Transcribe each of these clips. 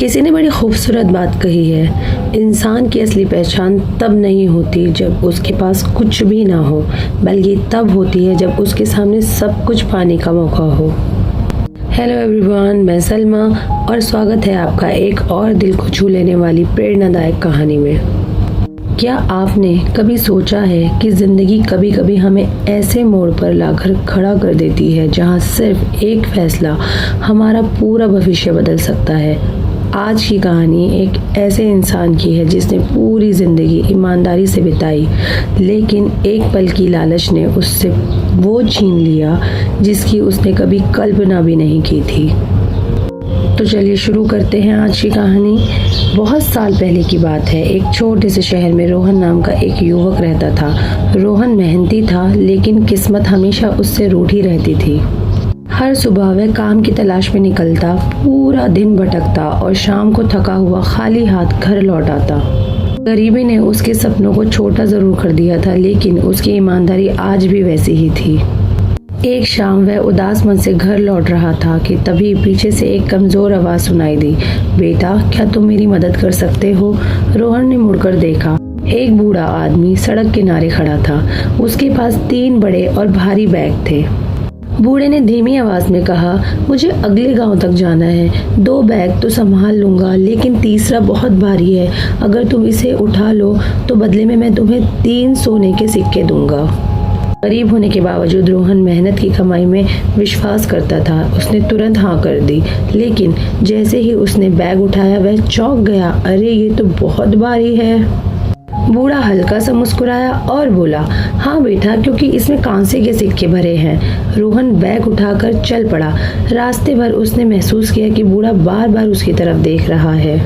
किसी ने बड़ी खूबसूरत बात कही है, इंसान की असली पहचान तब नहीं होती जब उसके पास कुछ भी ना हो, बल्कि तब होती है जब उसके सामने सब कुछ पाने का मौका हो। हेलो एवरीवन, मैं सलमा और स्वागत है आपका एक और दिल को छू लेने वाली प्रेरणादायक कहानी में। क्या आपने कभी सोचा है कि ज़िंदगी कभी कभी हमें ऐसे मोड़ पर लाकर खड़ा कर देती है जहां सिर्फ एक फैसला हमारा पूरा भविष्य बदल सकता है। आज की कहानी एक ऐसे इंसान की है जिसने पूरी ज़िंदगी ईमानदारी से बिताई, लेकिन एक पल की लालच ने उससे वो छीन लिया जिसकी उसने कभी कल्पना भी नहीं की थी। तो चलिए शुरू करते हैं आज की कहानी। बहुत साल पहले की बात है। एक छोटे से शहर में रोहन नाम का एक युवक रहता था। रोहन मेहनती था, लेकिन किस्मत हमेशा उससे रूठी रहती थी। हर सुबह वह काम की तलाश में निकलता, पूरा दिन भटकता और शाम को थका हुआ खाली हाथ घर लौट आता। गरीबी ने उसके सपनों को छोटा जरूर कर दिया था, लेकिन उसकी ईमानदारी आज भी वैसी ही थी। एक शाम वह उदास मन से घर लौट रहा था कि तभी पीछे से एक कमजोर आवाज सुनाई दी। बेटा, क्या तुम मेरी मदद कर सकते हो? रोहन ने मुड़कर देखा। एक बूढ़ा आदमी सड़क किनारे खड़ा था। उसके पास 3 बड़े और भारी बैग थे। बूढ़े ने धीमी आवाज में कहा, मुझे अगले गांव तक जाना है। 2 बैग तो संभाल लूंगा, लेकिन तीसरा बहुत भारी है। अगर तुम इसे उठा लो तो बदले में मैं तुम्हें 3 सोने के सिक्के दूंगा। गरीब होने के बावजूद रोहन मेहनत की कमाई में विश्वास करता था। उसने तुरंत हाँ कर दी, लेकिन जैसे ही उसने बैग उठाया वह चौंक गया। अरे, ये तो बहुत भारी है। बूढ़ा हल्का सा मुस्कुराया और बोला, हाँ बेटा, क्योंकि इसमें कांसे के सिक्के भरे हैं। रोहन बैग उठाकर चल पड़ा। रास्ते भर उसने महसूस किया कि बूढ़ा बार बार उसकी तरफ देख रहा है।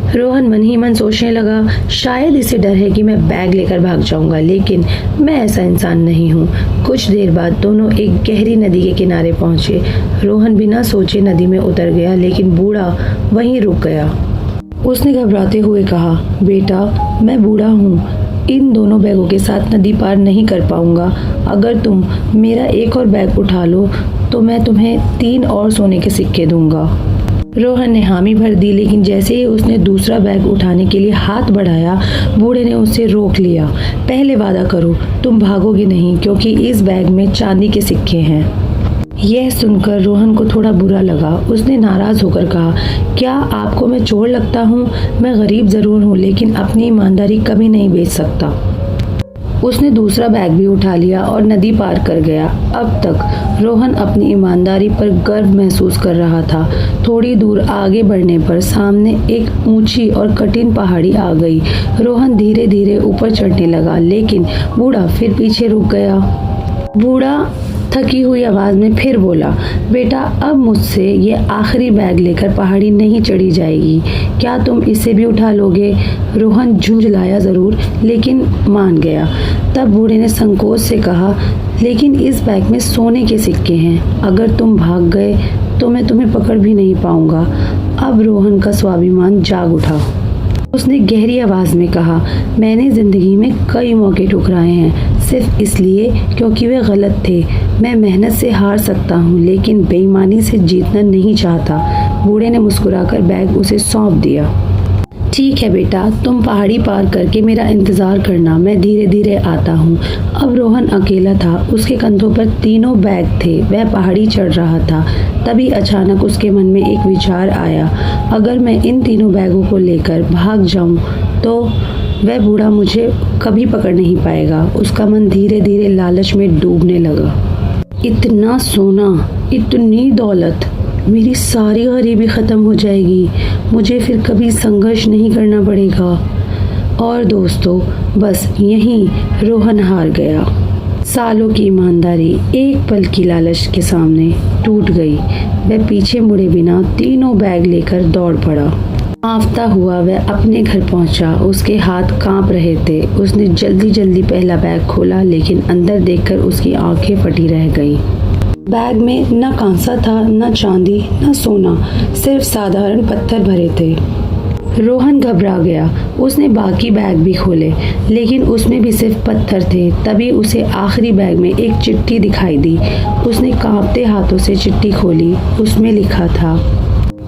रोहन मन ही मन सोचने लगा, शायद इसे डर है कि मैं बैग लेकर भाग जाऊंगा, लेकिन मैं ऐसा इंसान नहीं हूँ। कुछ देर बाद दोनों एक गहरी नदी के किनारे पहुंचे। रोहन बिना सोचे नदी में उतर गया, लेकिन बूढ़ा वहीं रुक गया। उसने घबराते हुए कहा, बेटा, मैं बूढ़ा हूँ, इन दोनों बैगों के साथ नदी पार नहीं कर पाऊंगा। अगर तुम मेरा एक और बैग उठा लो तो मैं तुम्हें 3 और सोने के सिक्के दूंगा। रोहन ने हामी भर दी, लेकिन जैसे ही उसने दूसरा बैग उठाने के लिए हाथ बढ़ाया, बूढ़े ने उसे रोक लिया। पहले वादा करो, तुम भागोगे नहीं, क्योंकि इस बैग में चांदी के सिक्के हैं। यह सुनकर रोहन को थोड़ा बुरा लगा। उसने नाराज होकर कहा, क्या आपको मैं चोर लगता हूँ? मैं गरीब जरूर हूँ, लेकिन अपनी ईमानदारी कभी नहीं बेच सकता। उसने दूसरा बैग भी उठा लिया और नदी पार कर गया। अब तक रोहन अपनी ईमानदारी पर गर्व महसूस कर रहा था। थोड़ी दूर आगे बढ़ने पर सामने एक ऊंची और कठिन पहाड़ी आ गई। रोहन धीरे धीरे ऊपर चढ़ने लगा, लेकिन बूढ़ा फिर पीछे रुक गया। बूढ़ा थकी हुई आवाज में फिर बोला, बेटा, अब मुझसे ये आखिरी बैग लेकर पहाड़ी नहीं चढ़ी जाएगी। क्या तुम इसे भी उठा लोगे? रोहन झुंझलाया जरूर, लेकिन मान गया। तब बूढ़े ने संकोच से कहा, लेकिन इस बैग में सोने के सिक्के हैं। अगर तुम भाग गए तो मैं तुम्हें पकड़ भी नहीं पाऊंगा। अब रोहन का स्वाभिमान जाग उठा। उसने गहरी आवाज में कहा, मैंने जिंदगी में कई मौके ठुकराए हैं, सिर्फ इसलिए क्योंकि वे गलत थे। मैं मेहनत से हार सकता हूँ, लेकिन बेईमानी से जीतना नहीं चाहता। बूढ़े ने मुस्कुराकर बैग उसे सौंप दिया। ठीक है बेटा, तुम पहाड़ी पार करके मेरा इंतजार करना, मैं धीरे धीरे आता हूँ। अब रोहन अकेला था। उसके कंधों पर 3 बैग थे। वह पहाड़ी चढ़ रहा था। तभी अचानक उसके मन में एक विचार आया, अगर मैं इन 3 बैगों को लेकर भाग जाऊं तो वह बूढ़ा मुझे कभी पकड़ नहीं पाएगा। उसका मन धीरे धीरे लालच में डूबने लगा। इतना सोना, इतनी दौलत, मेरी सारी गरीबी खत्म हो जाएगी। मुझे फिर कभी संघर्ष नहीं करना पड़ेगा। और दोस्तों, बस यहीं रोहन हार गया। सालों की ईमानदारी एक पल की लालच के सामने टूट गई। वह पीछे मुड़े बिना 3 बैग लेकर दौड़ पड़ा। कांपता हुआ वह अपने घर पहुंचा। उसके हाथ कांप रहे थे। उसने जल्दी जल्दी पहला बैग खोला, लेकिन अंदर देखकर उसकी आंखें फटी रह गईं। बैग में न कांसा था, न चांदी, न सोना, सिर्फ साधारण पत्थर भरे थे। रोहन घबरा गया। उसने बाकी बैग भी खोले, लेकिन उसमें भी सिर्फ पत्थर थे। तभी उसे आखिरी बैग में एक चिट्ठी दिखाई दी। उसने कांपते हाथों से चिट्ठी खोली। उसमें लिखा था,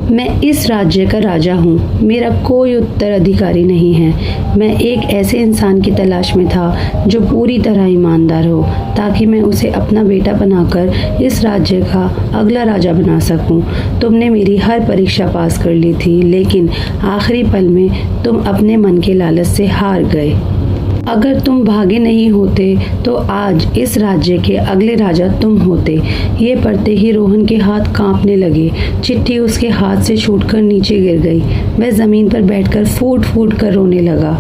मैं इस राज्य का राजा हूँ, मेरा कोई उत्तराधिकारी नहीं है। मैं एक ऐसे इंसान की तलाश में था जो पूरी तरह ईमानदार हो, ताकि मैं उसे अपना बेटा बनाकर इस राज्य का अगला राजा बना सकूं। तुमने मेरी हर परीक्षा पास कर ली थी, लेकिन आखिरी पल में तुम अपने मन के लालच से हार गए। अगर तुम भागे नहीं होते तो आज इस राज्य के अगले राजा तुम होते। ये पढ़ते ही रोहन के हाथ कांपने लगे। चिट्ठी उसके हाथ से छूटकर नीचे गिर गई। वह ज़मीन पर बैठकर फूट फूट कर रोने लगा।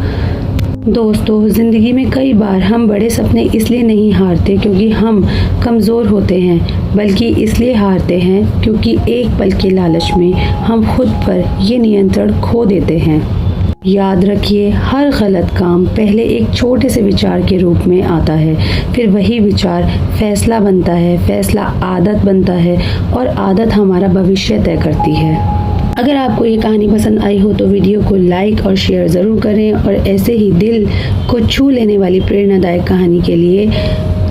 दोस्तों, ज़िंदगी में कई बार हम बड़े सपने इसलिए नहीं हारते क्योंकि हम कमज़ोर होते हैं, बल्कि इसलिए हारते हैं क्योंकि एक पल के लालच में हम खुद पर ये नियंत्रण खो देते हैं। याद रखिए, हर गलत काम पहले एक छोटे से विचार के रूप में आता है, फिर वही विचार फैसला बनता है, फैसला आदत बनता है और आदत हमारा भविष्य तय करती है। अगर आपको ये कहानी पसंद आई हो तो वीडियो को लाइक और शेयर ज़रूर करें और ऐसे ही दिल को छू लेने वाली प्रेरणादायक कहानी के लिए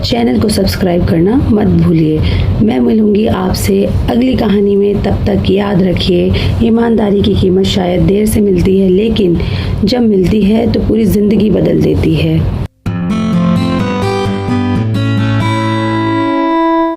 चैनल को सब्सक्राइब करना मत भूलिए। मैं मिलूँगी आपसे अगली कहानी में। तब तक याद रखिए, ईमानदारी की कीमत शायद देर से मिलती है, लेकिन जब मिलती है तो पूरी ज़िंदगी बदल देती है।